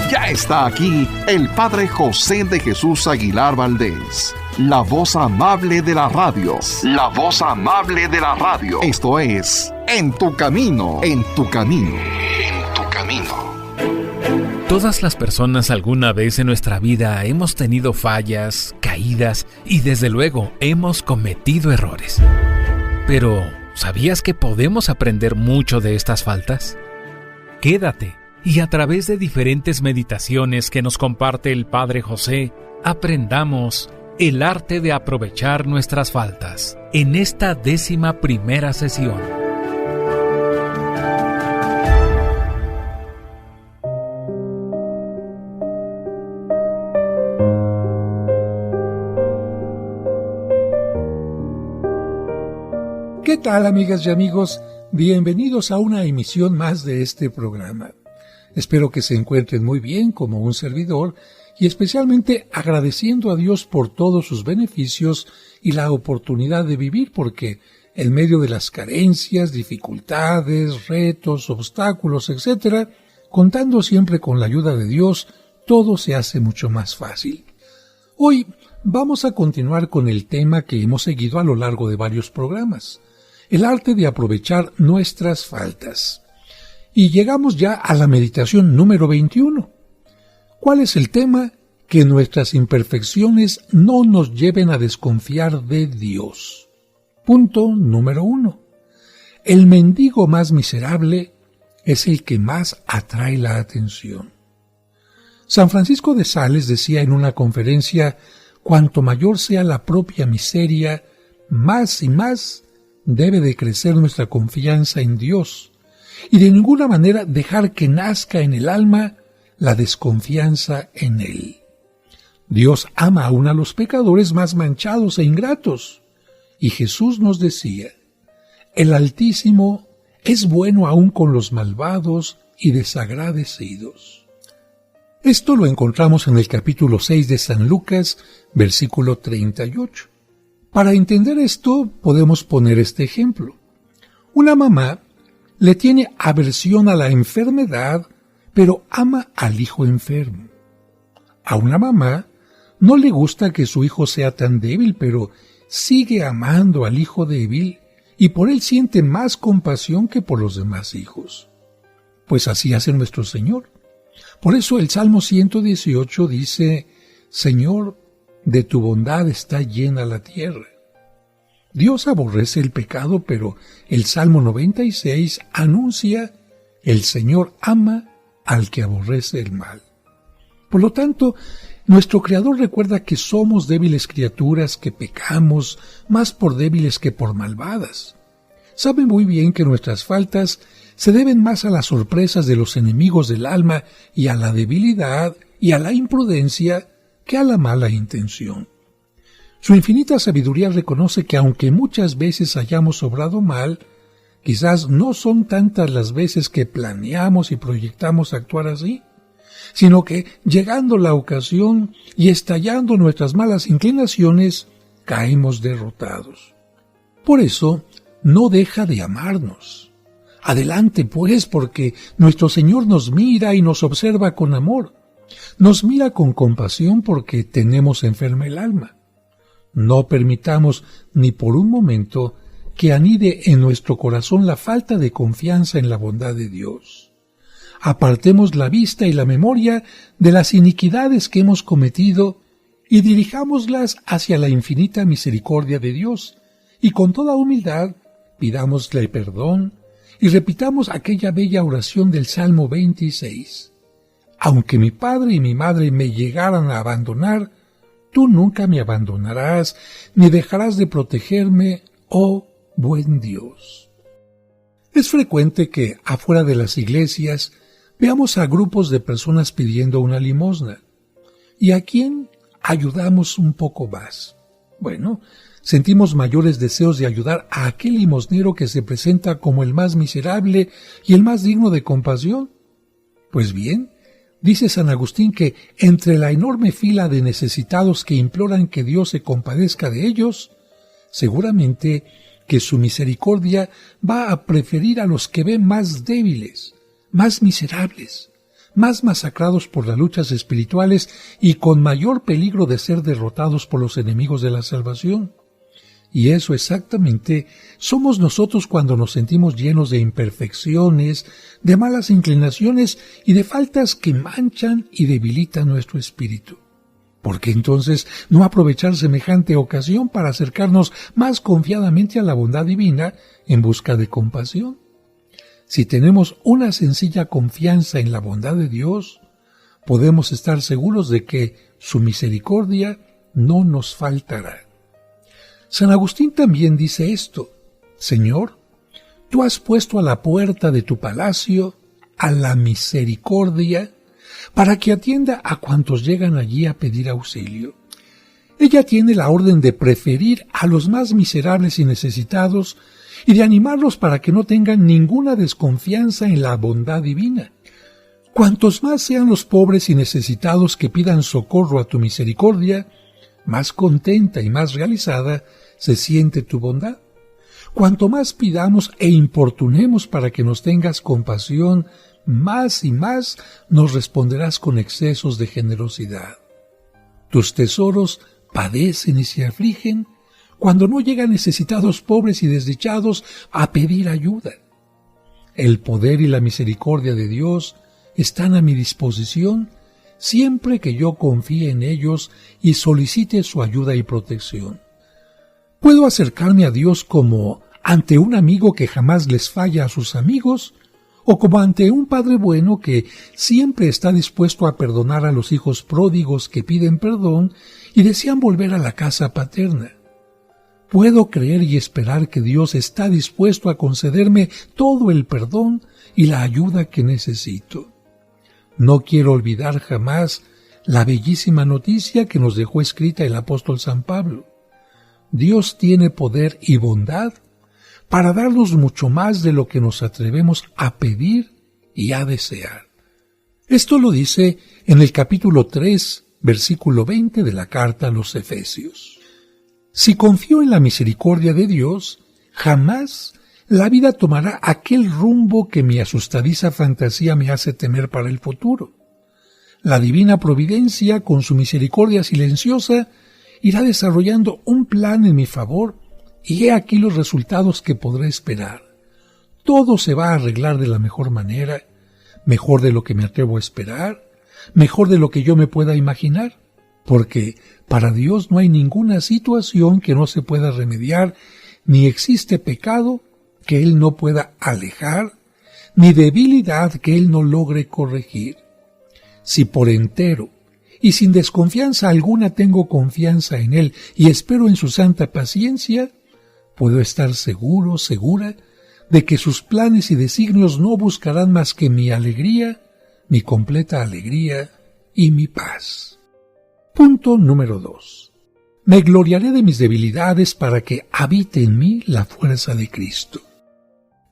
Ya está aquí el Padre José de Jesús Aguilar Valdés, la voz amable de la radio. La voz amable de la radio. Esto es En tu Camino, en tu Camino, en tu Camino. Todas las personas alguna vez en nuestra vida hemos tenido fallas, caídas y desde luego hemos cometido errores. Pero, ¿sabías que podemos aprender mucho de estas faltas? Quédate y a través de diferentes meditaciones que nos comparte el Padre José, aprendamos el arte de aprovechar nuestras faltas en esta 11ª sesión. ¿Qué tal, amigas y amigos? Bienvenidos a una emisión más de este programa. Espero que se encuentren muy bien como un servidor y especialmente agradeciendo a Dios por todos sus beneficios y la oportunidad de vivir, porque en medio de las carencias, dificultades, retos, obstáculos, etc., contando siempre con la ayuda de Dios, todo se hace mucho más fácil. Hoy vamos a continuar con el tema que hemos seguido a lo largo de varios programas. El arte de aprovechar nuestras faltas. Y llegamos ya a la meditación número 21. ¿Cuál es el tema? Que nuestras imperfecciones no nos lleven a desconfiar de Dios. Punto número 1. El mendigo más miserable es el que más atrae la atención. San Francisco de Sales decía en una conferencia: cuanto mayor sea la propia miseria, más y más debe de crecer nuestra confianza en Dios, y de ninguna manera dejar que nazca en el alma la desconfianza en Él. Dios ama aún a los pecadores más manchados e ingratos, y Jesús nos decía: el Altísimo es bueno aún con los malvados y desagradecidos. Esto lo encontramos en el capítulo 6 de San Lucas, versículo 38. Para entender esto, podemos poner este ejemplo. Una mamá le tiene aversión a la enfermedad, pero ama al hijo enfermo. A una mamá no le gusta que su hijo sea tan débil, pero sigue amando al hijo débil y por él siente más compasión que por los demás hijos. Pues así hace nuestro Señor. Por eso el Salmo 118 dice: Señor, de tu bondad está llena la tierra. Dios aborrece el pecado, pero el Salmo 96 anuncia: el Señor ama al que aborrece el mal. Por lo tanto, nuestro Creador recuerda que somos débiles criaturas, que pecamos más por débiles que por malvadas. Sabe muy bien que nuestras faltas se deben más a las sorpresas de los enemigos del alma y a la debilidad y a la imprudencia que a la mala intención. Su infinita sabiduría reconoce que aunque muchas veces hayamos obrado mal, quizás no son tantas las veces que planeamos y proyectamos actuar así, sino que, llegando la ocasión y estallando nuestras malas inclinaciones, caemos derrotados. Por eso, no deja de amarnos. Adelante, pues, porque nuestro Señor nos mira y nos observa con amor. Nos mira con compasión porque tenemos enferma el alma. No permitamos ni por un momento que anide en nuestro corazón la falta de confianza en la bondad de Dios. Apartemos la vista y la memoria de las iniquidades que hemos cometido y dirijámoslas hacia la infinita misericordia de Dios, y con toda humildad pidámosle perdón y repitamos aquella bella oración del Salmo 26. Aunque mi padre y mi madre me llegaran a abandonar, tú nunca me abandonarás, ni dejarás de protegerme, oh buen Dios. Es frecuente que, afuera de las iglesias, veamos a grupos de personas pidiendo una limosna. ¿Y a quién ayudamos un poco más? Bueno, sentimos mayores deseos de ayudar a aquel limosnero que se presenta como el más miserable y el más digno de compasión. Pues bien, dice San Agustín que entre la enorme fila de necesitados que imploran que Dios se compadezca de ellos, seguramente que su misericordia va a preferir a los que ven más débiles, más miserables, más masacrados por las luchas espirituales y con mayor peligro de ser derrotados por los enemigos de la salvación. Y eso exactamente somos nosotros cuando nos sentimos llenos de imperfecciones, de malas inclinaciones y de faltas que manchan y debilitan nuestro espíritu. ¿Por qué entonces no aprovechar semejante ocasión para acercarnos más confiadamente a la bondad divina en busca de compasión? Si tenemos una sencilla confianza en la bondad de Dios, podemos estar seguros de que su misericordia no nos faltará. San Agustín también dice esto: Señor, tú has puesto a la puerta de tu palacio a la misericordia para que atienda a cuantos llegan allí a pedir auxilio. Ella tiene la orden de preferir a los más miserables y necesitados y de animarlos para que no tengan ninguna desconfianza en la bondad divina. Cuantos más sean los pobres y necesitados que pidan socorro a tu misericordia, más contenta y más realizada se siente tu bondad. Cuanto más pidamos e importunemos para que nos tengas compasión, más y más nos responderás con excesos de generosidad. Tus tesoros padecen y se afligen cuando no llegan necesitados, pobres y desdichados a pedir ayuda. El poder y la misericordia de Dios están a mi disposición siempre que yo confíe en ellos y solicite su ayuda y protección. Puedo acercarme a Dios como ante un amigo que jamás les falla a sus amigos, o como ante un padre bueno que siempre está dispuesto a perdonar a los hijos pródigos que piden perdón y desean volver a la casa paterna. Puedo creer y esperar que Dios está dispuesto a concederme todo el perdón y la ayuda que necesito. No quiero olvidar jamás la bellísima noticia que nos dejó escrita el apóstol San Pablo. Dios tiene poder y bondad para darnos mucho más de lo que nos atrevemos a pedir y a desear. Esto lo dice en el capítulo 3, versículo 20 de la carta a los Efesios. Si confío en la misericordia de Dios, jamás la vida tomará aquel rumbo que mi asustadiza fantasía me hace temer para el futuro. La divina providencia, con su misericordia silenciosa, irá desarrollando un plan en mi favor, y he aquí los resultados que podré esperar. Todo se va a arreglar de la mejor manera, mejor de lo que me atrevo a esperar, mejor de lo que yo me pueda imaginar, porque para Dios no hay ninguna situación que no se pueda remediar, ni existe pecado que Él no pueda alejar, ni debilidad que Él no logre corregir. Si por entero y sin desconfianza alguna tengo confianza en Él y espero en su santa paciencia, puedo estar seguro, segura, de que sus planes y designios no buscarán más que mi alegría, mi completa alegría y mi paz. Punto número 2. Me gloriaré de mis debilidades para que habite en mí la fuerza de Cristo.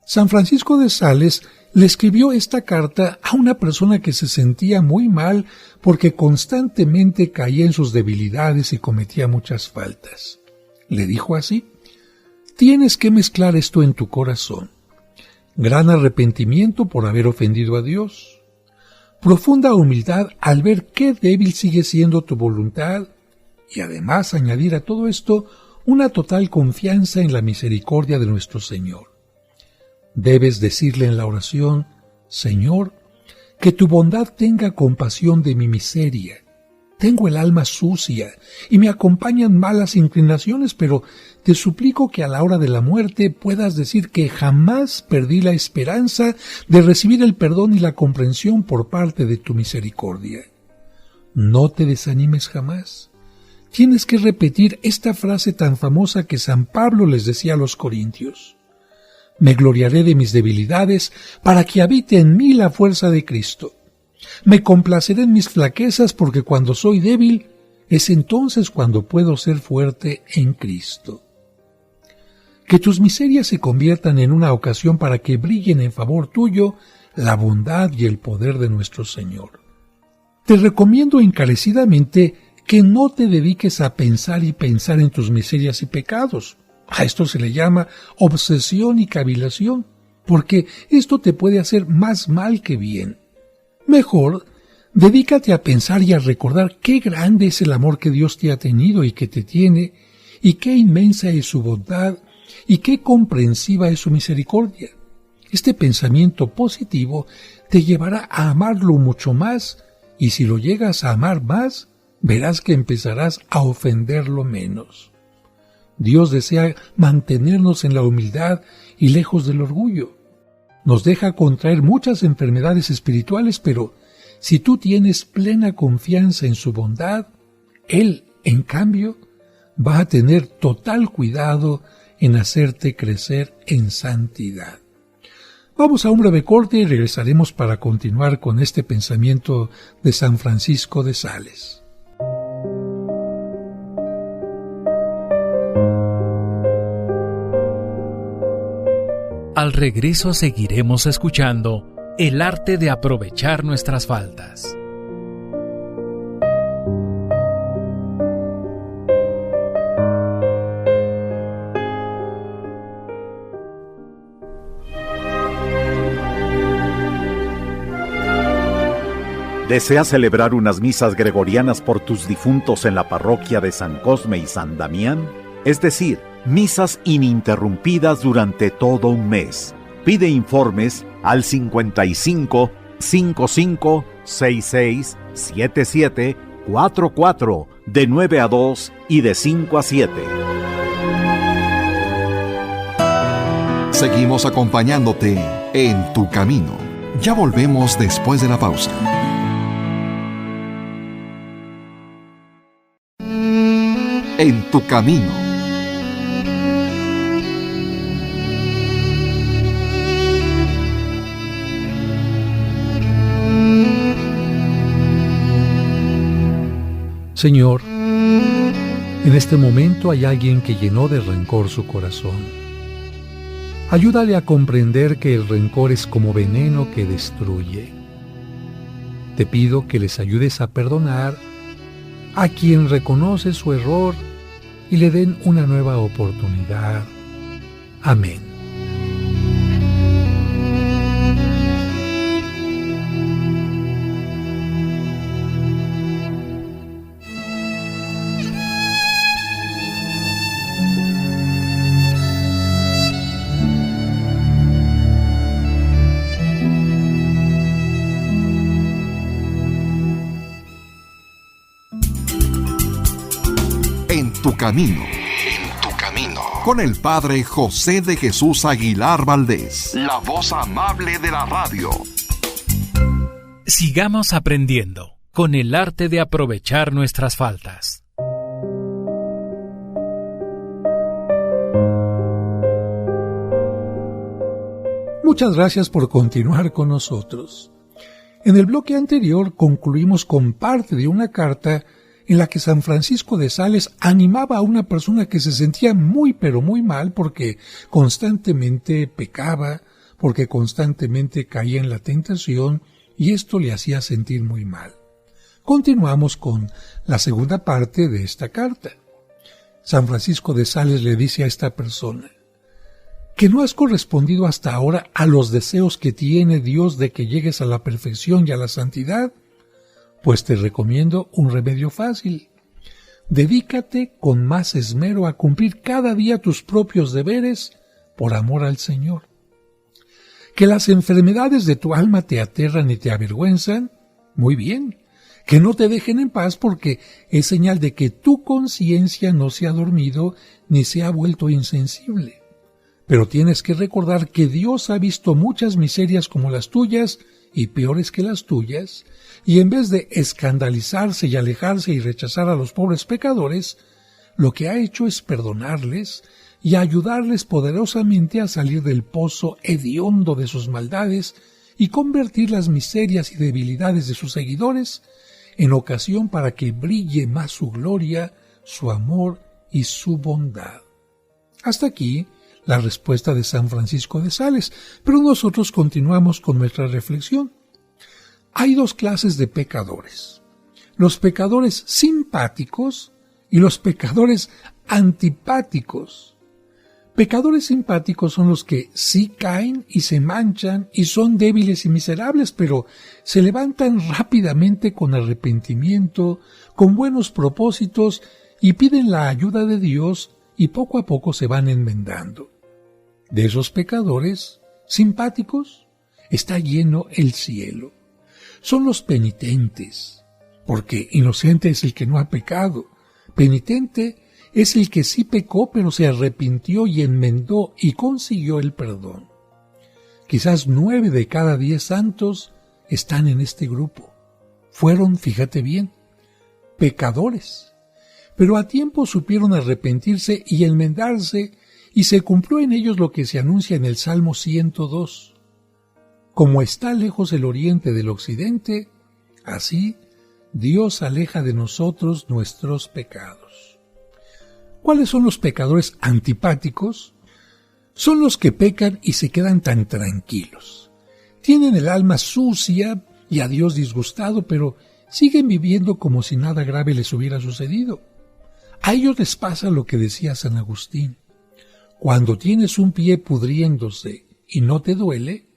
San Francisco de Sales le escribió esta carta a una persona que se sentía muy mal porque constantemente caía en sus debilidades y cometía muchas faltas. Le dijo así: tienes que mezclar esto en tu corazón. Gran arrepentimiento por haber ofendido a Dios. Profunda humildad al ver qué débil sigue siendo tu voluntad y además añadir a todo esto una total confianza en la misericordia de nuestro Señor. Debes decirle en la oración: Señor, que tu bondad tenga compasión de mi miseria. Tengo el alma sucia y me acompañan malas inclinaciones, pero te suplico que a la hora de la muerte puedas decir que jamás perdí la esperanza de recibir el perdón y la comprensión por parte de tu misericordia. No te desanimes jamás. Tienes que repetir esta frase tan famosa que San Pablo les decía a los corintios: me gloriaré de mis debilidades para que habite en mí la fuerza de Cristo. Me complaceré en mis flaquezas porque cuando soy débil es entonces cuando puedo ser fuerte en Cristo. Que tus miserias se conviertan en una ocasión para que brillen en favor tuyo la bondad y el poder de nuestro Señor. Te recomiendo encarecidamente que no te dediques a pensar y pensar en tus miserias y pecados. A esto se le llama obsesión y cavilación, porque esto te puede hacer más mal que bien. Mejor, dedícate a pensar y a recordar qué grande es el amor que Dios te ha tenido y que te tiene, y qué inmensa es su bondad, y qué comprensiva es su misericordia. Este pensamiento positivo te llevará a amarlo mucho más, y si lo llegas a amar más, verás que empezarás a ofenderlo menos. Dios desea mantenernos en la humildad y lejos del orgullo. Nos deja contraer muchas enfermedades espirituales, pero si tú tienes plena confianza en su bondad, Él, en cambio, va a tener total cuidado en hacerte crecer en santidad. Vamos a un breve corte y regresaremos para continuar con este pensamiento de San Francisco de Sales. Al regreso seguiremos escuchando el arte de aprovechar nuestras faltas. ¿Deseas celebrar unas misas gregorianas por tus difuntos en la parroquia de San Cosme y San Damián? Es decir, misas ininterrumpidas durante todo un mes. Pide informes al 55 55 66 77 44 de 9 a 2 y de 5 a 7. Seguimos acompañándote en tu camino. Ya volvemos después de la pausa. En tu camino. Señor, en este momento hay alguien que llenó de rencor su corazón. Ayúdale a comprender que el rencor es como veneno que destruye. Te pido que les ayudes a perdonar a quien reconoce su error y le den una nueva oportunidad. Amén. Tu camino. En tu camino. Con el Padre José de Jesús Aguilar Valdés, la voz amable de la radio. Sigamos aprendiendo con el arte de aprovechar nuestras faltas. Muchas gracias por continuar con nosotros. En el bloque anterior concluimos con parte de una carta en la que San Francisco de Sales animaba a una persona que se sentía muy pero muy mal porque constantemente pecaba, porque constantemente caía en la tentación y esto le hacía sentir muy mal. Continuamos con la segunda parte de esta carta. San Francisco de Sales le dice a esta persona: que no has correspondido hasta ahora a los deseos que tiene Dios de que llegues a la perfección y a la santidad, pues te recomiendo un remedio fácil. Dedícate con más esmero a cumplir cada día tus propios deberes por amor al Señor. Que las enfermedades de tu alma te aterran y te avergüenzan, muy bien. Que no te dejen en paz porque es señal de que tu conciencia no se ha dormido ni se ha vuelto insensible. Pero tienes que recordar que Dios ha visto muchas miserias como las tuyas y peores que las tuyas, y en vez de escandalizarse y alejarse y rechazar a los pobres pecadores, lo que ha hecho es perdonarles y ayudarles poderosamente a salir del pozo hediondo de sus maldades y convertir las miserias y debilidades de sus seguidores en ocasión para que brille más su gloria, su amor y su bondad. Hasta aquí la respuesta de San Francisco de Sales, pero nosotros continuamos con nuestra reflexión. Hay dos clases de pecadores: los pecadores simpáticos y los pecadores antipáticos. Pecadores simpáticos son los que sí caen y se manchan y son débiles y miserables, pero se levantan rápidamente con arrepentimiento, con buenos propósitos y piden la ayuda de Dios y poco a poco se van enmendando. De esos pecadores simpáticos está lleno el cielo. Son los penitentes, porque inocente es el que no ha pecado. Penitente es el que sí pecó, pero se arrepintió y enmendó y consiguió el perdón. Quizás 9 de cada 10 santos están en este grupo. Fueron, fíjate bien, pecadores, pero a tiempo supieron arrepentirse y enmendarse, y se cumplió en ellos lo que se anuncia en el Salmo 102. Como está lejos el oriente del occidente, así Dios aleja de nosotros nuestros pecados. ¿Cuáles son los pecadores antipáticos? Son los que pecan y se quedan tan tranquilos. Tienen el alma sucia y a Dios disgustado, pero siguen viviendo como si nada grave les hubiera sucedido. A ellos les pasa lo que decía San Agustín. Cuando tienes un pie pudriéndose y no te duele,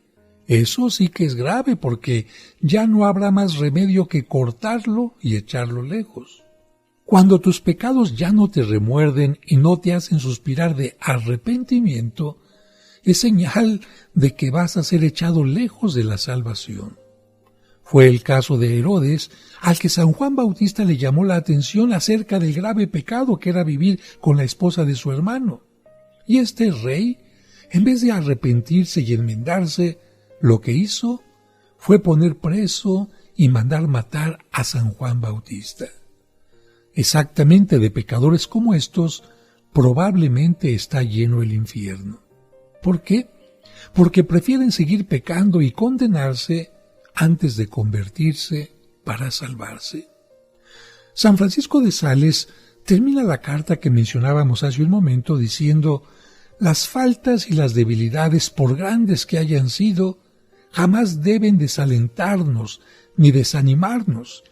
eso sí que es grave, porque ya no habrá más remedio que cortarlo y echarlo lejos. Cuando tus pecados ya no te remuerden y no te hacen suspirar de arrepentimiento, es señal de que vas a ser echado lejos de la salvación. Fue el caso de Herodes, al que San Juan Bautista le llamó la atención acerca del grave pecado que era vivir con la esposa de su hermano. Y este rey, en vez de arrepentirse y enmendarse, lo que hizo fue poner preso y mandar matar a San Juan Bautista. Exactamente de pecadores como estos, probablemente está lleno el infierno. ¿Por qué? Porque prefieren seguir pecando y condenarse antes de convertirse para salvarse. San Francisco de Sales termina la carta que mencionábamos hace un momento diciendo: las faltas y las debilidades, por grandes que hayan sido, jamás deben desalentarnos ni desanimarnos,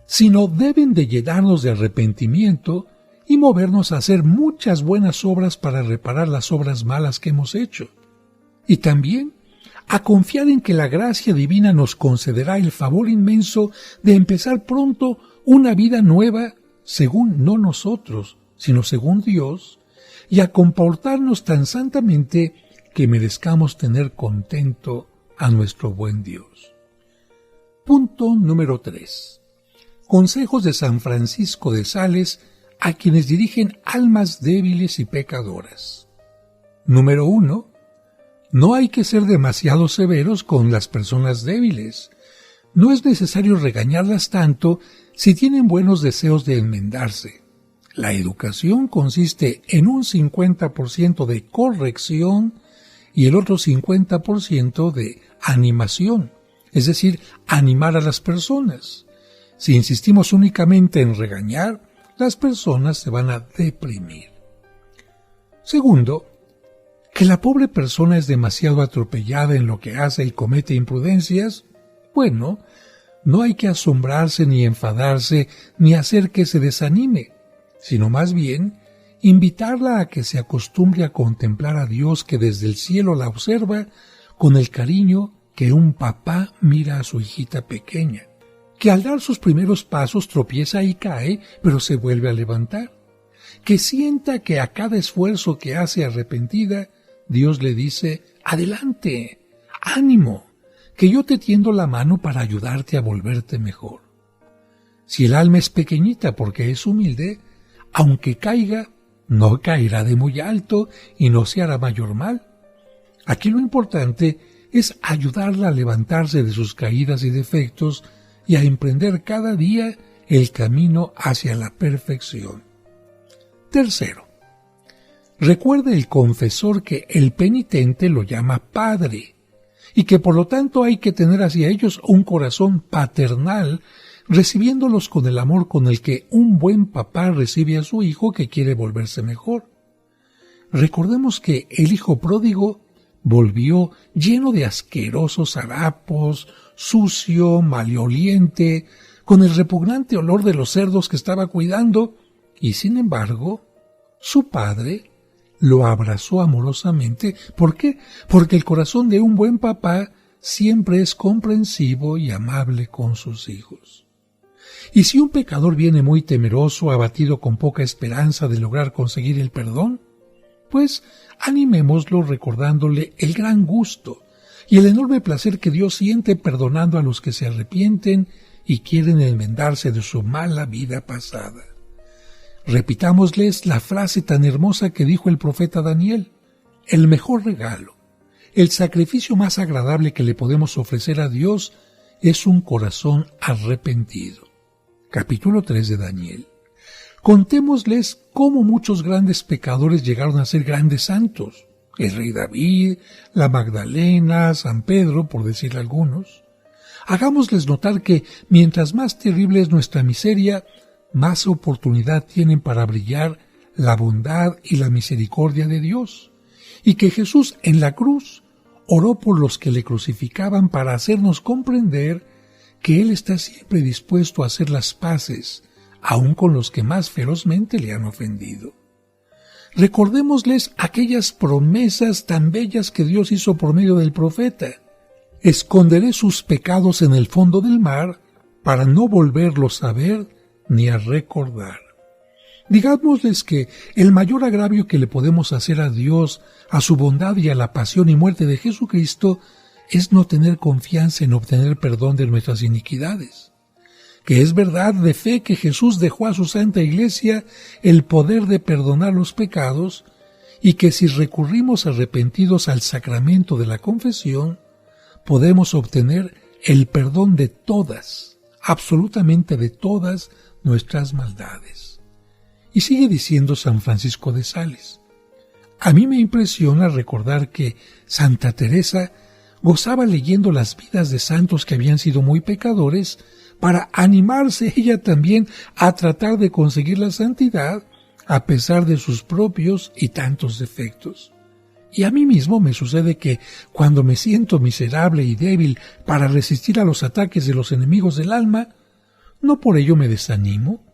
sino deben de llenarnos de arrepentimiento y movernos a hacer muchas buenas obras para reparar las obras malas que hemos hecho. Y también a confiar en que la gracia divina nos concederá el favor inmenso de empezar pronto una vida nueva, según no nosotros, sino según Dios, y a comportarnos tan santamente que merezcamos tener contento a nuestro buen Dios. Punto número 3. Consejos de San Francisco de Sales a quienes dirigen almas débiles y pecadoras. Número 1. No hay que ser demasiado severos con las personas débiles. No es necesario regañarlas tanto si tienen buenos deseos de enmendarse. La educación consiste en un 50% de corrección y el otro 50% de animación, es decir, animar a las personas. Si insistimos únicamente en regañar, las personas se van a deprimir. Segundo, que la pobre persona es demasiado atropellada en lo que hace y comete imprudencias. Bueno, no hay que asombrarse ni enfadarse ni hacer que se desanime, sino más bien invitarla a que se acostumbre a contemplar a Dios que desde el cielo la observa con el cariño que un papá mira a su hijita pequeña, que al dar sus primeros pasos tropieza y cae, pero se vuelve a levantar, que sienta que a cada esfuerzo que hace arrepentida, Dios le dice: adelante, ánimo, que yo te tiendo la mano para ayudarte a volverte mejor. Si el alma es pequeñita porque es humilde, aunque caiga, no caerá de muy alto y no se hará mayor mal. Aquí lo importante es ayudarla a levantarse de sus caídas y defectos y a emprender cada día el camino hacia la perfección. Tercero, recuerde el confesor que el penitente lo llama padre y que por lo tanto hay que tener hacia ellos un corazón paternal, recibiéndolos con el amor con el que un buen papá recibe a su hijo que quiere volverse mejor. Recordemos que el hijo pródigo volvió lleno de asquerosos harapos, sucio, maloliente, con el repugnante olor de los cerdos que estaba cuidando, y sin embargo, su padre lo abrazó amorosamente. ¿Por qué? Porque el corazón de un buen papá siempre es comprensivo y amable con sus hijos. Y si un pecador viene muy temeroso, abatido con poca esperanza de lograr conseguir el perdón, pues animémoslo recordándole el gran gusto y el enorme placer que Dios siente perdonando a los que se arrepienten y quieren enmendarse de su mala vida pasada. Repitámosles la frase tan hermosa que dijo el profeta Daniel: el mejor regalo, el sacrificio más agradable que le podemos ofrecer a Dios es un corazón arrepentido. Capítulo 3 de Daniel. Contémosles cómo muchos grandes pecadores llegaron a ser grandes santos. El rey David, la Magdalena, San Pedro, por decir algunos. Hagámosles notar que mientras más terrible es nuestra miseria, más oportunidad tienen para brillar la bondad y la misericordia de Dios, y que Jesús en la cruz oró por los que le crucificaban para hacernos comprender que Él está siempre dispuesto a hacer las paces, aun con los que más ferozmente le han ofendido. Recordémosles aquellas promesas tan bellas que Dios hizo por medio del profeta. Esconderé sus pecados en el fondo del mar para no volverlos a ver ni a recordar. Digámosles que el mayor agravio que le podemos hacer a Dios, a su bondad y a la pasión y muerte de Jesucristo es no tener confianza en obtener perdón de nuestras iniquidades. Que es verdad de fe que Jesús dejó a su Santa Iglesia el poder de perdonar los pecados y que si recurrimos arrepentidos al sacramento de la confesión, podemos obtener el perdón de todas, absolutamente de todas nuestras maldades. Y sigue diciendo San Francisco de Sales: a mí me impresiona recordar que Santa Teresa gozaba leyendo las vidas de santos que habían sido muy pecadores para animarse ella también a tratar de conseguir la santidad a pesar de sus propios y tantos defectos. Y a mí mismo me sucede que cuando me siento miserable y débil para resistir a los ataques de los enemigos del alma, no por ello me desanimo,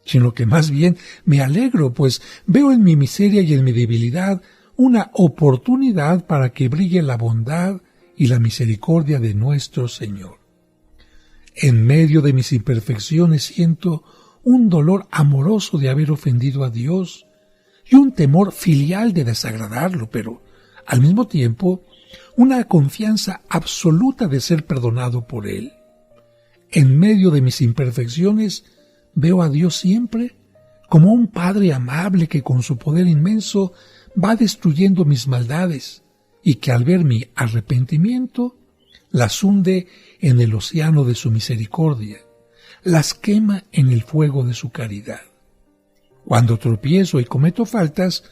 sino que más bien me alegro, pues veo en mi miseria y en mi debilidad una oportunidad para que brille la bondad y la misericordia de nuestro Señor. En medio de mis imperfecciones siento un dolor amoroso de haber ofendido a Dios y un temor filial de desagradarlo, pero al mismo tiempo una confianza absoluta de ser perdonado por Él. En medio de mis imperfecciones veo a Dios siempre como un Padre amable que con su poder inmenso va destruyendo mis maldades y que al ver mi arrepentimiento las hunde en el océano de su misericordia, las quema en el fuego de su caridad. Cuando tropiezo y cometo faltas,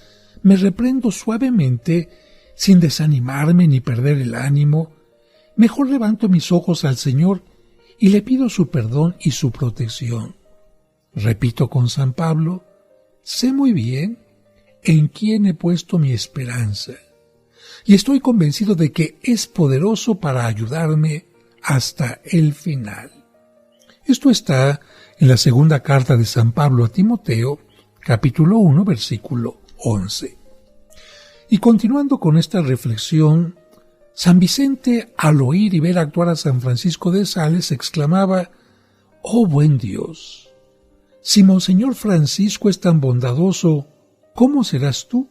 me reprendo suavemente, sin desanimarme ni perder el ánimo. Mejor levanto mis ojos al Señor y le pido su perdón y su protección. Repito con San Pablo: sé muy bien en quién he puesto mi esperanza, y estoy convencido de que es poderoso para ayudarme hasta el final. Esto está en la segunda carta de San Pablo a Timoteo, capítulo 1, versículo 11. Y continuando con esta reflexión, San Vicente, al oír y ver actuar a San Francisco de Sales, exclamaba: «Oh buen Dios, si Monseñor Francisco es tan bondadoso, ¿cómo serás tú?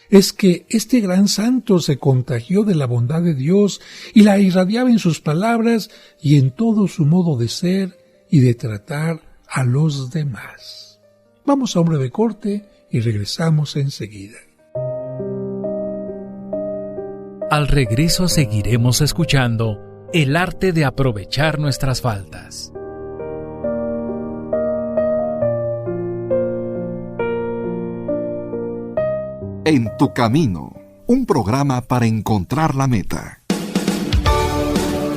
Es que este gran santo se contagió de la bondad de Dios y la irradiaba en sus palabras y en todo su modo de ser y de tratar a los demás». Vamos a un breve corte y regresamos enseguida. Al regreso seguiremos escuchando el arte de aprovechar nuestras faltas. En tu camino, un programa para encontrar la meta.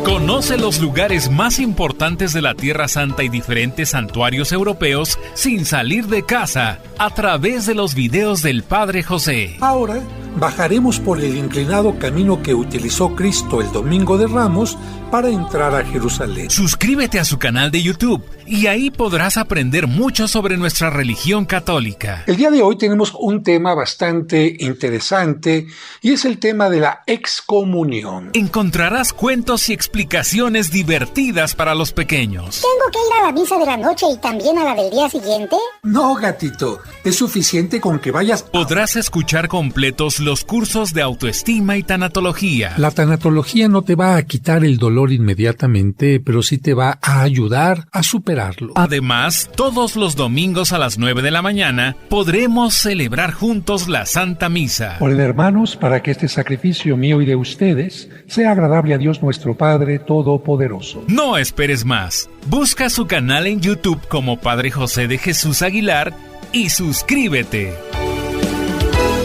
Conoce los lugares más importantes de la Tierra Santa y diferentes santuarios europeos sin salir de casa a través de los videos del Padre José. Ahora bajaremos por el inclinado camino que utilizó Cristo el Domingo de Ramos para entrar a Jerusalén. Suscríbete a su canal de YouTube y ahí podrás aprender mucho sobre nuestra religión católica. El día de hoy tenemos un tema bastante interesante y es el tema de la excomunión. Encontrarás cuentos y explicaciones divertidas para los pequeños. ¿Tengo que ir a la misa de la noche y también a la del día siguiente? No, gatito, es suficiente con que vayas. Podrás escuchar completos los cursos de autoestima y tanatología. La tanatología no te va a quitar el dolor inmediatamente, pero sí te va a ayudar a superarlo. Además, todos los domingos a las 9 de la mañana podremos celebrar juntos la Santa Misa. Oren, hermanos, para que este sacrificio mío y de ustedes sea agradable a Dios nuestro Padre Todopoderoso. No esperes más. Busca su canal en YouTube como Padre José de Jesús Aguilar y suscríbete.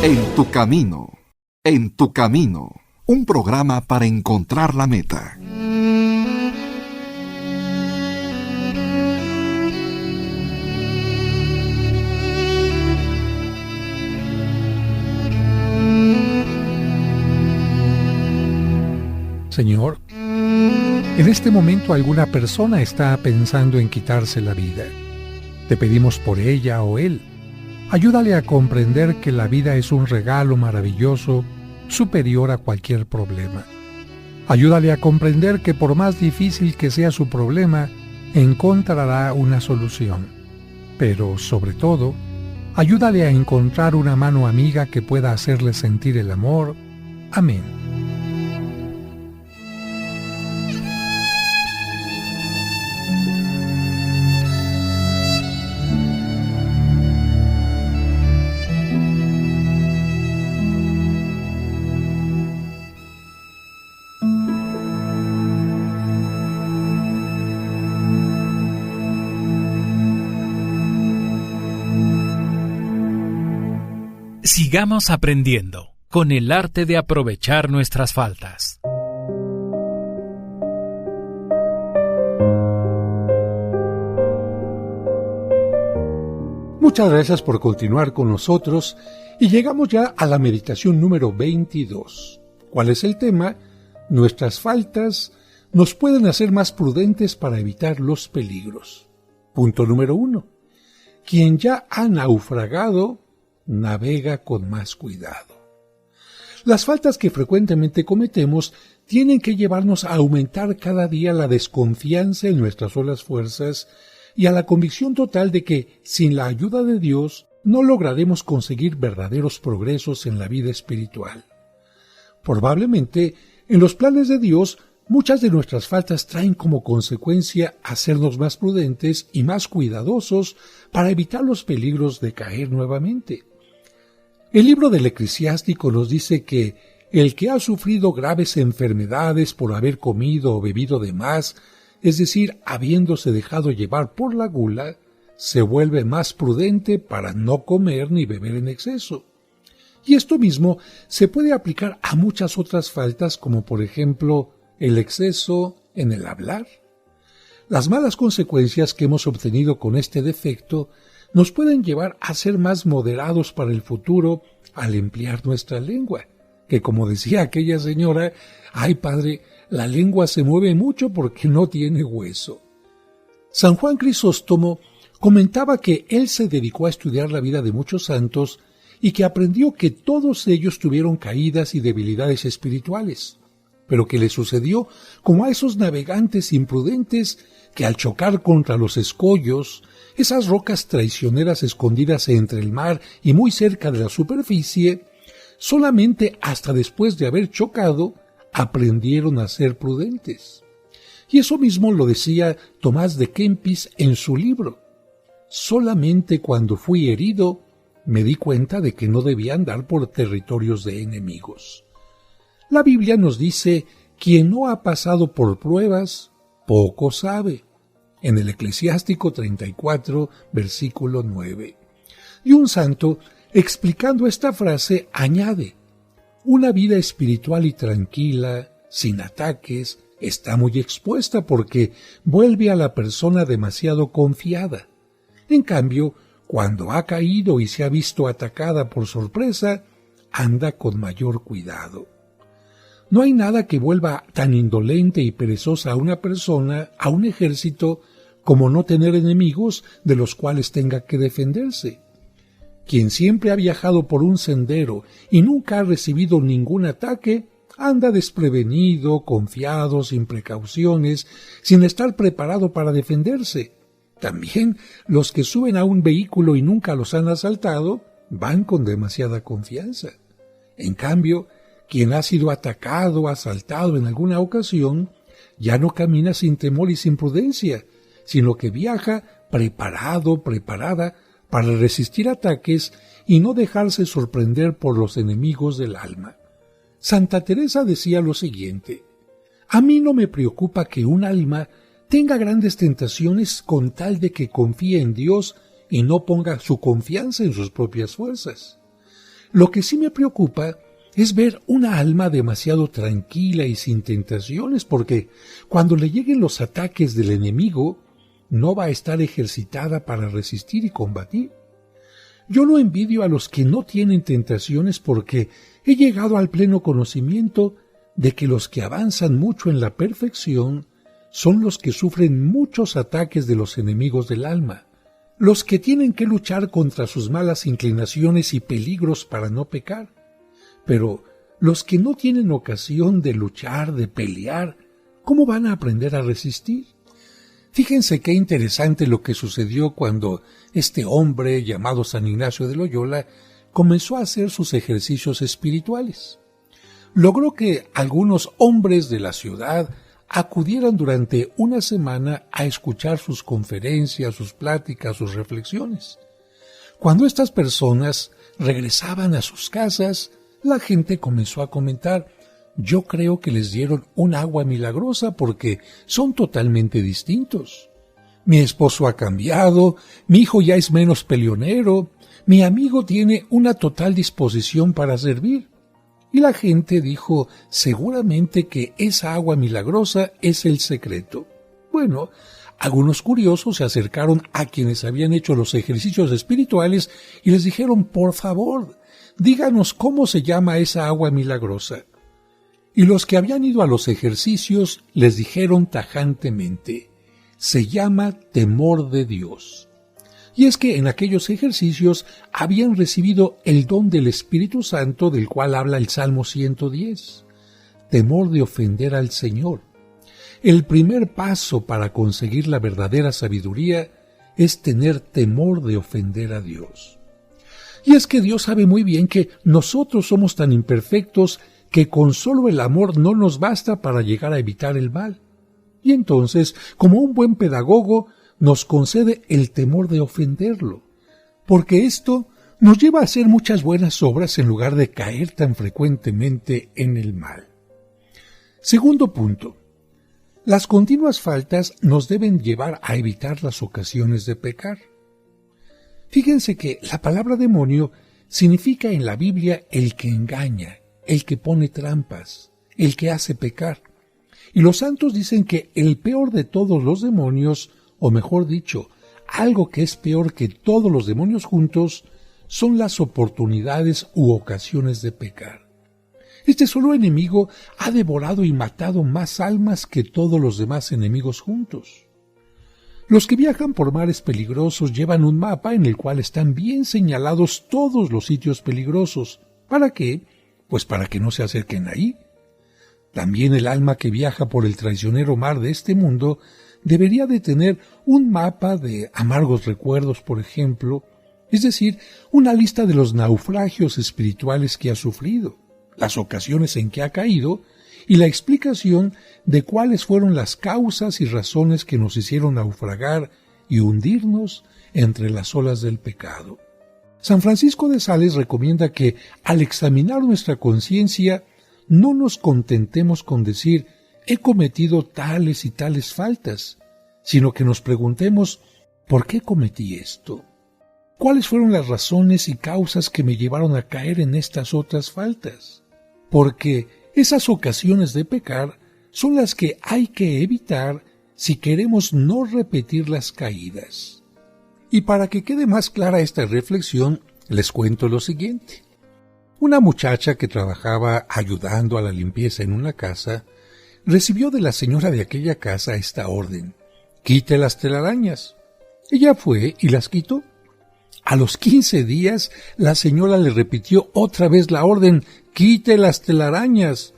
En tu camino, un programa para encontrar la meta. Señor, en este momento alguna persona está pensando en quitarse la vida. Te pedimos por ella o él. Ayúdale a comprender que la vida es un regalo maravilloso, superior a cualquier problema. Ayúdale a comprender que por más difícil que sea su problema, encontrará una solución. Pero, sobre todo, ayúdale a encontrar una mano amiga que pueda hacerle sentir el amor. Amén. Sigamos aprendiendo con el arte de aprovechar nuestras faltas. Muchas gracias por continuar con nosotros y llegamos ya a la meditación número 22. ¿Cuál es el tema? Nuestras faltas nos pueden hacer más prudentes para evitar los peligros. Punto número 1. Quien ya ha naufragado, navega con más cuidado. Las faltas que frecuentemente cometemos tienen que llevarnos a aumentar cada día la desconfianza en nuestras solas fuerzas y a la convicción total de que, sin la ayuda de Dios, no lograremos conseguir verdaderos progresos en la vida espiritual. Probablemente, en los planes de Dios, muchas de nuestras faltas traen como consecuencia hacernos más prudentes y más cuidadosos para evitar los peligros de caer nuevamente. El libro del Eclesiástico nos dice que el que ha sufrido graves enfermedades por haber comido o bebido de más, es decir, habiéndose dejado llevar por la gula, se vuelve más prudente para no comer ni beber en exceso. Y esto mismo se puede aplicar a muchas otras faltas, como por ejemplo el exceso en el hablar. Las malas consecuencias que hemos obtenido con este defecto nos pueden llevar a ser más moderados para el futuro al emplear nuestra lengua, que como decía aquella señora, ¡ay padre, la lengua se mueve mucho porque no tiene hueso! San Juan Crisóstomo comentaba que él se dedicó a estudiar la vida de muchos santos y que aprendió que todos ellos tuvieron caídas y debilidades espirituales, pero que le sucedió como a esos navegantes imprudentes que al chocar contra los escollos, esas rocas traicioneras escondidas entre el mar y muy cerca de la superficie, solamente hasta después de haber chocado, aprendieron a ser prudentes. Y eso mismo lo decía Tomás de Kempis en su libro. Solamente cuando fui herido, me di cuenta de que no debía andar por territorios de enemigos. La Biblia nos dice, quien no ha pasado por pruebas, poco sabe. En el Eclesiástico 34, versículo 9. Y un santo, explicando esta frase, añade, una vida espiritual y tranquila, sin ataques, está muy expuesta porque vuelve a la persona demasiado confiada. En cambio, cuando ha caído y se ha visto atacada por sorpresa, anda con mayor cuidado. No hay nada que vuelva tan indolente y perezosa a una persona, a un ejército, como no tener enemigos de los cuales tenga que defenderse. Quien siempre ha viajado por un sendero y nunca ha recibido ningún ataque, anda desprevenido, confiado, sin precauciones, sin estar preparado para defenderse. También los que suben a un vehículo y nunca los han asaltado, van con demasiada confianza. En cambio, quien ha sido atacado o asaltado en alguna ocasión, ya no camina sin temor y sin prudencia, sino que viaja preparado, preparada, para resistir ataques y no dejarse sorprender por los enemigos del alma. Santa Teresa decía lo siguiente: a mí no me preocupa que un alma tenga grandes tentaciones con tal de que confíe en Dios y no ponga su confianza en sus propias fuerzas. Lo que sí me preocupa es ver una alma demasiado tranquila y sin tentaciones, porque cuando le lleguen los ataques del enemigo, no va a estar ejercitada para resistir y combatir. Yo no envidio a los que no tienen tentaciones, porque he llegado al pleno conocimiento de que los que avanzan mucho en la perfección son los que sufren muchos ataques de los enemigos del alma, los que tienen que luchar contra sus malas inclinaciones y peligros para no pecar. Pero los que no tienen ocasión de luchar, de pelear, ¿cómo van a aprender a resistir? Fíjense qué interesante lo que sucedió cuando este hombre llamado San Ignacio de Loyola comenzó a hacer sus ejercicios espirituales. Logró que algunos hombres de la ciudad acudieran durante una semana a escuchar sus conferencias, sus pláticas, sus reflexiones. Cuando estas personas regresaban a sus casas, la gente comenzó a comentar: yo creo que les dieron un agua milagrosa porque son totalmente distintos. Mi esposo ha cambiado, mi hijo ya es menos peleonero, mi amigo tiene una total disposición para servir. Y la gente dijo: seguramente que esa agua milagrosa es el secreto. Bueno, algunos curiosos se acercaron a quienes habían hecho los ejercicios espirituales y les dijeron: por favor, díganos cómo se llama esa agua milagrosa. Y los que habían ido a los ejercicios les dijeron tajantemente: se llama temor de Dios. Y es que en aquellos ejercicios habían recibido el don del Espíritu Santo, del cual habla el Salmo 110, temor de ofender al Señor. El primer paso para conseguir la verdadera sabiduría es tener temor de ofender a Dios. Y es que Dios sabe muy bien que nosotros somos tan imperfectos que con solo el amor no nos basta para llegar a evitar el mal. Y entonces, como un buen pedagogo, nos concede el temor de ofenderlo, porque esto nos lleva a hacer muchas buenas obras en lugar de caer tan frecuentemente en el mal. Segundo punto: las continuas faltas nos deben llevar a evitar las ocasiones de pecar. Fíjense que la palabra demonio significa en la Biblia el que engaña, el que pone trampas, el que hace pecar. Y los santos dicen que el peor de todos los demonios, o mejor dicho, algo que es peor que todos los demonios juntos, son las oportunidades u ocasiones de pecar. Este solo enemigo ha devorado y matado más almas que todos los demás enemigos juntos. Los que viajan por mares peligrosos llevan un mapa en el cual están bien señalados todos los sitios peligrosos. ¿Para qué? Pues para que no se acerquen ahí. También el alma que viaja por el traicionero mar de este mundo debería de tener un mapa de amargos recuerdos, por ejemplo, es decir, una lista de los naufragios espirituales que ha sufrido, las ocasiones en que ha caído y la explicación de cuáles fueron las causas y razones que nos hicieron naufragar y hundirnos entre las olas del pecado. San Francisco de Sales recomienda que, al examinar nuestra conciencia, no nos contentemos con decir: he cometido tales y tales faltas, sino que nos preguntemos: ¿por qué cometí esto? ¿Cuáles fueron las razones y causas que me llevaron a caer en estas otras faltas? Porque esas ocasiones de pecar son las que hay que evitar si queremos no repetir las caídas. Y para que quede más clara esta reflexión, les cuento lo siguiente. Una muchacha que trabajaba ayudando a la limpieza en una casa recibió de la señora de aquella casa esta orden: quite las telarañas. Ella fue y las quitó. A los 15 días, la señora le repitió otra vez la orden: quite las telarañas.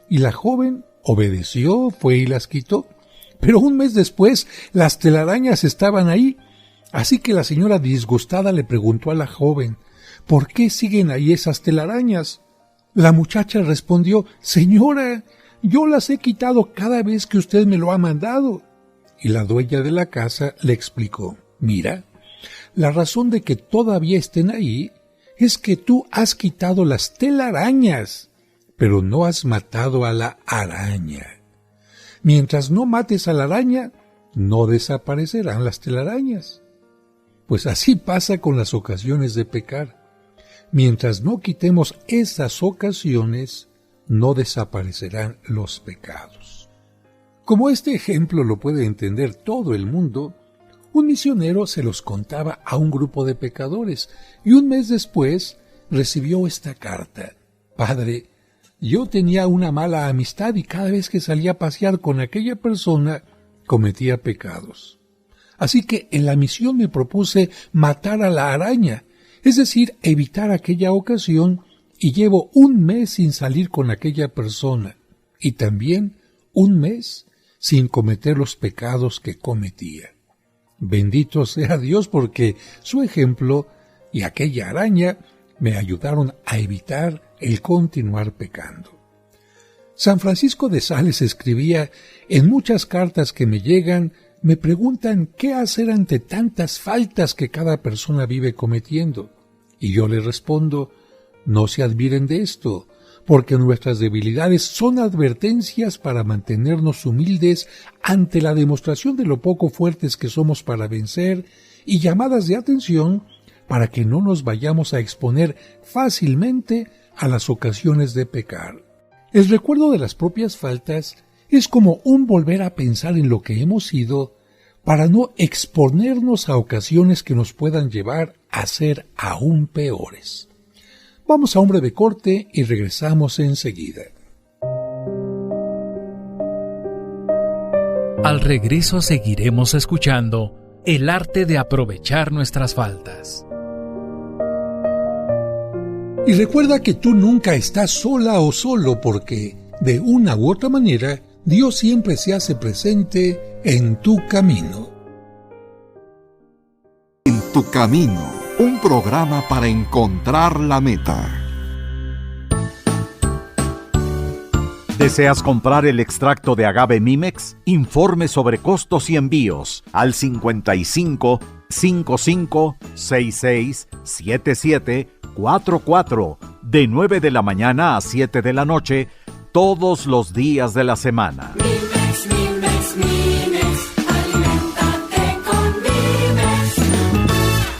Y la joven obedeció, fue y las quitó. Pero un mes después, las telarañas estaban ahí. Así que la señora, disgustada, le preguntó a la joven: ¿por qué siguen ahí esas telarañas? La muchacha respondió: señora, yo las he quitado cada vez que usted me lo ha mandado. Y la dueña de la casa le explicó: mira, la razón de que todavía estén ahí es que tú has quitado las telarañas, pero no has matado a la araña. Mientras no mates a la araña, no desaparecerán las telarañas. Pues así pasa con las ocasiones de pecar. Mientras no quitemos esas ocasiones, no desaparecerán los pecados. Como este ejemplo lo puede entender todo el mundo, un misionero se los contaba a un grupo de pecadores y un mes después recibió esta carta: Padre, yo tenía una mala amistad y cada vez que salía a pasear con aquella persona cometía pecados. Así que en la misión me propuse matar a la araña, es decir, evitar aquella ocasión, y llevo un mes sin salir con aquella persona y también un mes sin cometer los pecados que cometía. Bendito sea Dios, porque su ejemplo y aquella araña me ayudaron a evitar el continuar pecando. San Francisco de Sales escribía: en muchas cartas que me llegan me preguntan qué hacer ante tantas faltas que cada persona vive cometiendo. Y yo les respondo: no se admiren de esto, porque nuestras debilidades son advertencias para mantenernos humildes ante la demostración de lo poco fuertes que somos para vencer, y llamadas de atención para que no nos vayamos a exponer fácilmente a las ocasiones de pecar. El recuerdo de las propias faltas es como un volver a pensar en lo que hemos sido para no exponernos a ocasiones que nos puedan llevar a ser aún peores. Vamos a un breve corte y regresamos enseguida. Al regreso seguiremos escuchando el arte de aprovechar nuestras faltas. Y recuerda que tú nunca estás sola o solo, porque de una u otra manera Dios siempre se hace presente en tu camino. En tu camino, un programa para encontrar la meta. ¿Deseas comprar el extracto de agave Mimex? Informe sobre costos y envíos al 55 55 66 77 44 de 9 de la mañana a 7 de la noche todos los días de la semana. Mimex, Mimex, Mimex, aliméntate con Mimex.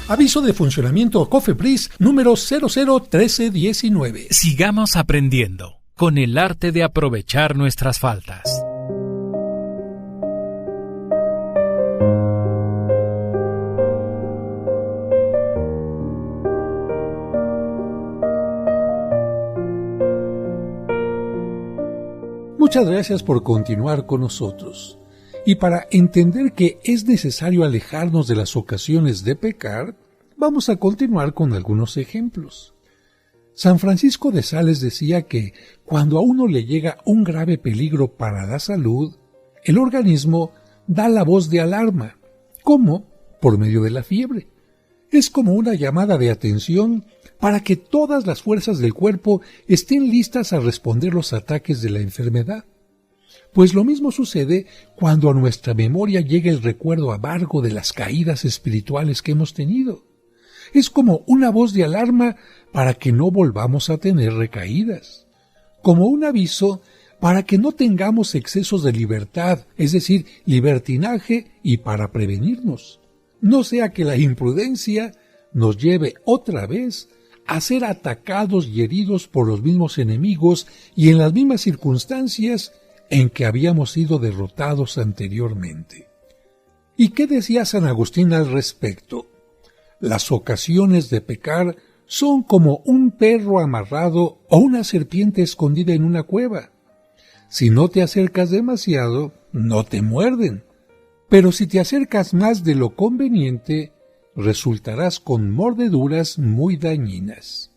Aviso de funcionamiento COFEPRIS número 001319. Sigamos aprendiendo con el arte de aprovechar nuestras faltas. Muchas gracias por continuar con nosotros. Y para entender que es necesario alejarnos de las ocasiones de pecar, vamos a continuar con algunos ejemplos. San Francisco de Sales decía que cuando a uno le llega un grave peligro para la salud, el organismo da la voz de alarma. ¿Cómo? Por medio de la fiebre. Es como una llamada de atención para que todas las fuerzas del cuerpo estén listas a responder los ataques de la enfermedad. Pues lo mismo sucede cuando a nuestra memoria llega el recuerdo amargo de las caídas espirituales que hemos tenido. Es como una voz de alarma para que no volvamos a tener recaídas, como un aviso para que no tengamos excesos de libertad, es decir, libertinaje, y para prevenirnos. No sea que la imprudencia nos lleve otra vez a ser atacados y heridos por los mismos enemigos y en las mismas circunstancias en que habíamos sido derrotados anteriormente. ¿Y qué decía San Agustín al respecto? Las ocasiones de pecar son como un perro amarrado o una serpiente escondida en una cueva. Si no te acercas demasiado, no te muerden, pero si te acercas más de lo conveniente, resultarás con mordeduras muy dañinas.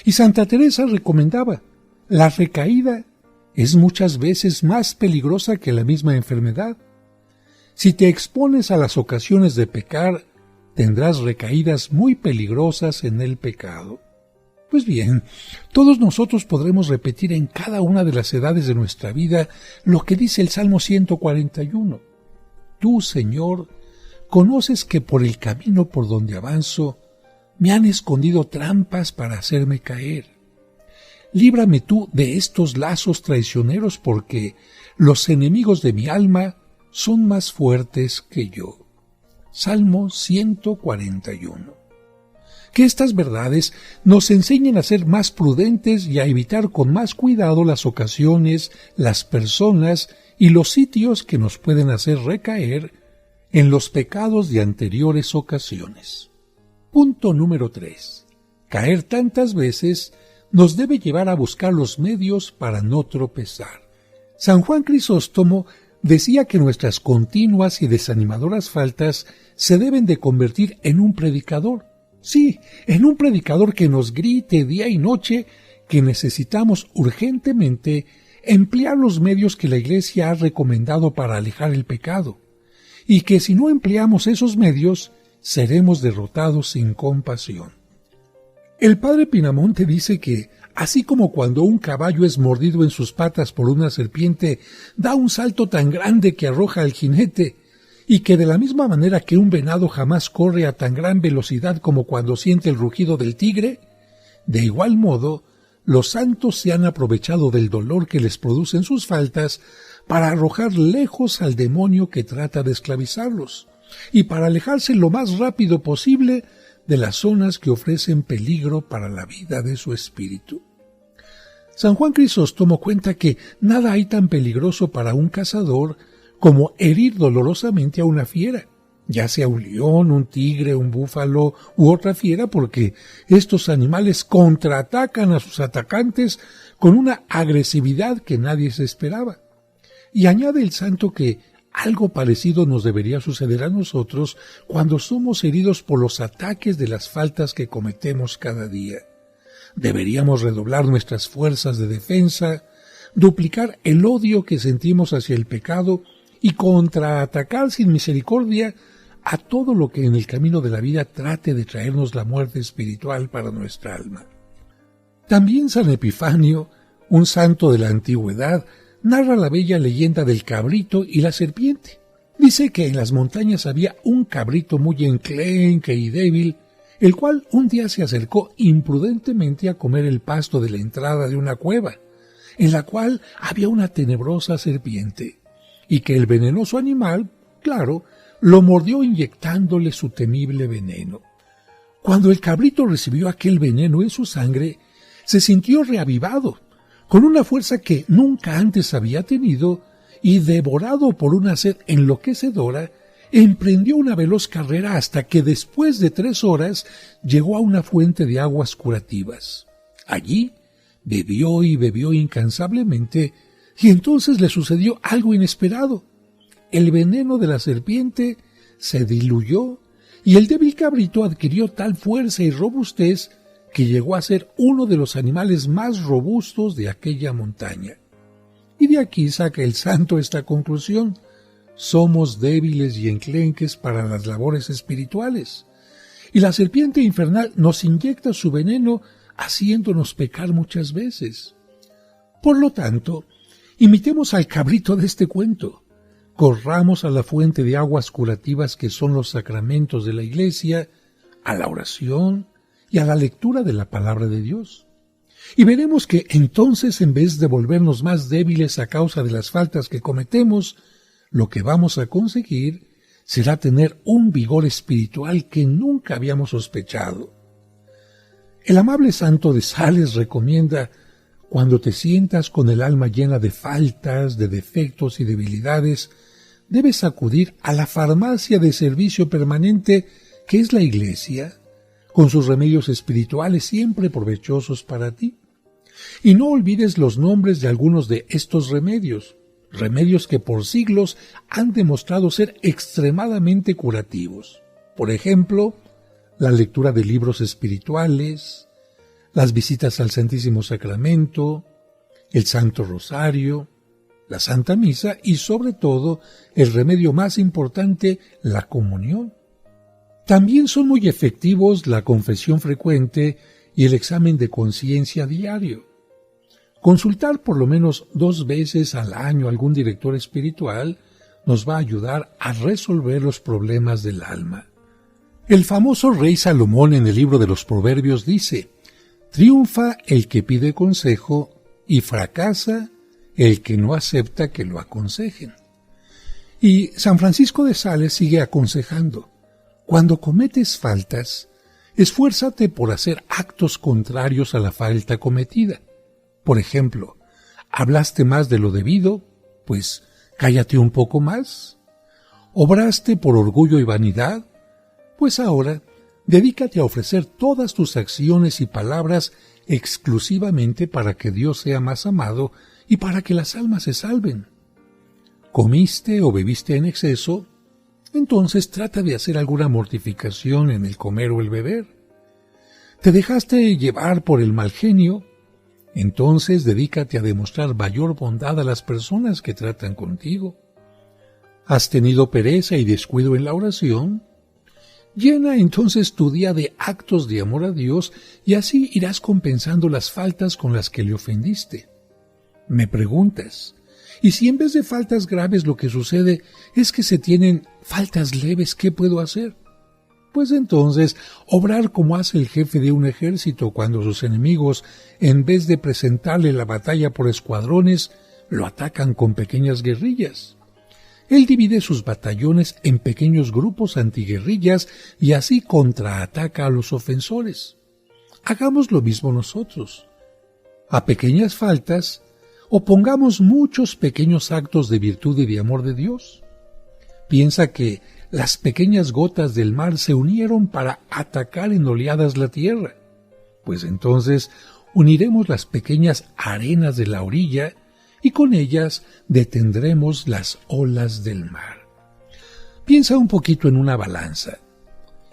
Y Santa Teresa recomendaba: la recaída es muchas veces más peligrosa que la misma enfermedad. Si te expones a las ocasiones de pecar, tendrás recaídas muy peligrosas en el pecado. Pues bien, todos nosotros podremos repetir en cada una de las edades de nuestra vida lo que dice el Salmo 141. Tú, Señor, conoces que por el camino por donde avanzo me han escondido trampas para hacerme caer. Líbrame tú de estos lazos traicioneros, porque los enemigos de mi alma son más fuertes que yo. Salmo 141. Que estas verdades nos enseñen a ser más prudentes y a evitar con más cuidado las ocasiones, las personas y los sitios que nos pueden hacer recaer en los pecados de anteriores ocasiones. Punto número 3. Caer tantas veces nos debe llevar a buscar los medios para no tropezar. San Juan Crisóstomo decía que nuestras continuas y desanimadoras faltas se deben de convertir en un predicador. Sí, en un predicador que nos grite día y noche que necesitamos urgentemente emplear los medios que la Iglesia ha recomendado para alejar el pecado, y que si no empleamos esos medios, seremos derrotados sin compasión. El padre Pinamonte dice que, así como cuando un caballo es mordido en sus patas por una serpiente, da un salto tan grande que arroja al jinete, y que de la misma manera que un venado jamás corre a tan gran velocidad como cuando siente el rugido del tigre, de igual modo, los santos se han aprovechado del dolor que les producen sus faltas para arrojar lejos al demonio que trata de esclavizarlos, y para alejarse lo más rápido posible de las zonas que ofrecen peligro para la vida de su espíritu. San Juan Crisóstomo cuenta que nada hay tan peligroso para un cazador como herir dolorosamente a una fiera, ya sea un león, un tigre, un búfalo u otra fiera, porque estos animales contraatacan a sus atacantes con una agresividad que nadie se esperaba. Y añade el santo que algo parecido nos debería suceder a nosotros cuando somos heridos por los ataques de las faltas que cometemos cada día. Deberíamos redoblar nuestras fuerzas de defensa, duplicar el odio que sentimos hacia el pecado y contraatacar sin misericordia a todo lo que en el camino de la vida trate de traernos la muerte espiritual para nuestra alma. También San Epifanio, un santo de la antigüedad, narra la bella leyenda del cabrito y la serpiente. Dice que en las montañas había un cabrito muy enclenque y débil, el cual un día se acercó imprudentemente a comer el pasto de la entrada de una cueva, en la cual había una tenebrosa serpiente, y que el venenoso animal, claro, lo mordió inyectándole su temible veneno. Cuando el cabrito recibió aquel veneno en su sangre, se sintió reavivado, con una fuerza que nunca antes había tenido, y devorado por una sed enloquecedora, emprendió una veloz carrera hasta que después de 3 horas llegó a una fuente de aguas curativas. Allí bebió y bebió incansablemente, y entonces le sucedió algo inesperado. El veneno de la serpiente se diluyó y el débil cabrito adquirió tal fuerza y robustez que llegó a ser uno de los animales más robustos de aquella montaña. Y de aquí saca el santo esta conclusión: somos débiles y enclenques para las labores espirituales, y la serpiente infernal nos inyecta su veneno haciéndonos pecar muchas veces. Por lo tanto, imitemos al cabrito de este cuento. Corramos a la fuente de aguas curativas que son los sacramentos de la Iglesia, a la oración y a la lectura de la palabra de Dios. Y veremos que entonces, en vez de volvernos más débiles a causa de las faltas que cometemos, lo que vamos a conseguir será tener un vigor espiritual que nunca habíamos sospechado. El amable santo de Sales recomienda: cuando te sientas con el alma llena de faltas, de defectos y debilidades, debes acudir a la farmacia de servicio permanente que es la Iglesia, con sus remedios espirituales siempre provechosos para ti. Y no olvides los nombres de algunos de estos remedios, remedios que por siglos han demostrado ser extremadamente curativos. Por ejemplo, la lectura de libros espirituales, las visitas al Santísimo Sacramento, el Santo Rosario, la Santa Misa y sobre todo el remedio más importante, la comunión. También son muy efectivos la confesión frecuente y el examen de conciencia diario. Consultar por lo menos 2 veces al año a algún director espiritual nos va a ayudar a resolver los problemas del alma. El famoso rey Salomón en el libro de los Proverbios dice: triunfa el que pide consejo y fracasa el que no acepta que lo aconsejen. Y San Francisco de Sales sigue aconsejando: cuando cometes faltas, esfuérzate por hacer actos contrarios a la falta cometida. Por ejemplo, ¿hablaste más de lo debido? Pues cállate un poco más. ¿Obraste por orgullo y vanidad? Pues ahora dedícate a ofrecer todas tus acciones y palabras exclusivamente para que Dios sea más amado y para que las almas se salven. ¿Comiste o bebiste en exceso? Entonces trata de hacer alguna mortificación en el comer o el beber. ¿Te dejaste llevar por el mal genio? Entonces dedícate a demostrar mayor bondad a las personas que tratan contigo. ¿Has tenido pereza y descuido en la oración? Llena entonces tu día de actos de amor a Dios y así irás compensando las faltas con las que le ofendiste. Me preguntas, ¿y si en vez de faltas graves lo que sucede es que se tienen faltas leves, qué puedo hacer? Pues entonces, obrar como hace el jefe de un ejército cuando sus enemigos, en vez de presentarle la batalla por escuadrones, lo atacan con pequeñas guerrillas. Él divide sus batallones en pequeños grupos antiguerrillas y así contraataca a los ofensores. Hagamos lo mismo nosotros. A pequeñas faltas, opongamos muchos pequeños actos de virtud y de amor de Dios. Piensa que las pequeñas gotas del mar se unieron para atacar en oleadas la tierra. Pues entonces uniremos las pequeñas arenas de la orilla y con ellas detendremos las olas del mar. Piensa un poquito en una balanza.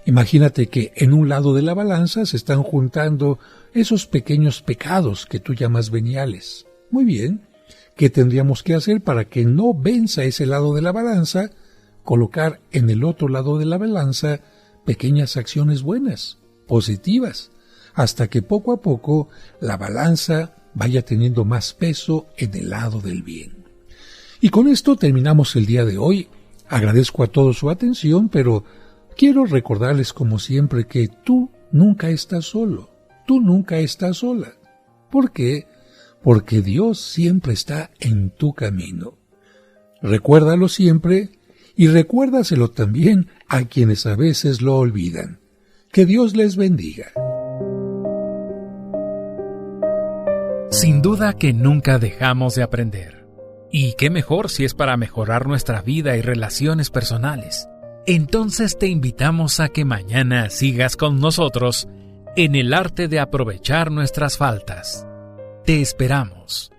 Imagínate que en un lado de la balanza se están juntando esos pequeños pecados que tú llamas veniales. Muy bien, ¿qué tendríamos que hacer para que no venza ese lado de la balanza? Colocar en el otro lado de la balanza pequeñas acciones buenas, positivas, hasta que poco a poco la balanza vaya teniendo más peso en el lado del bien. Y con esto terminamos el día de hoy. Agradezco a todos su atención, pero quiero recordarles como siempre que tú nunca estás solo, tú nunca estás sola. ¿Por qué? Porque Dios siempre está en tu camino. Recuérdalo siempre y recuérdaselo también a quienes a veces lo olvidan. Que Dios les bendiga. Sin duda que nunca dejamos de aprender. Y qué mejor si es para mejorar nuestra vida y relaciones personales. Entonces te invitamos a que mañana sigas con nosotros en el arte de aprovechar nuestras faltas. Te esperamos.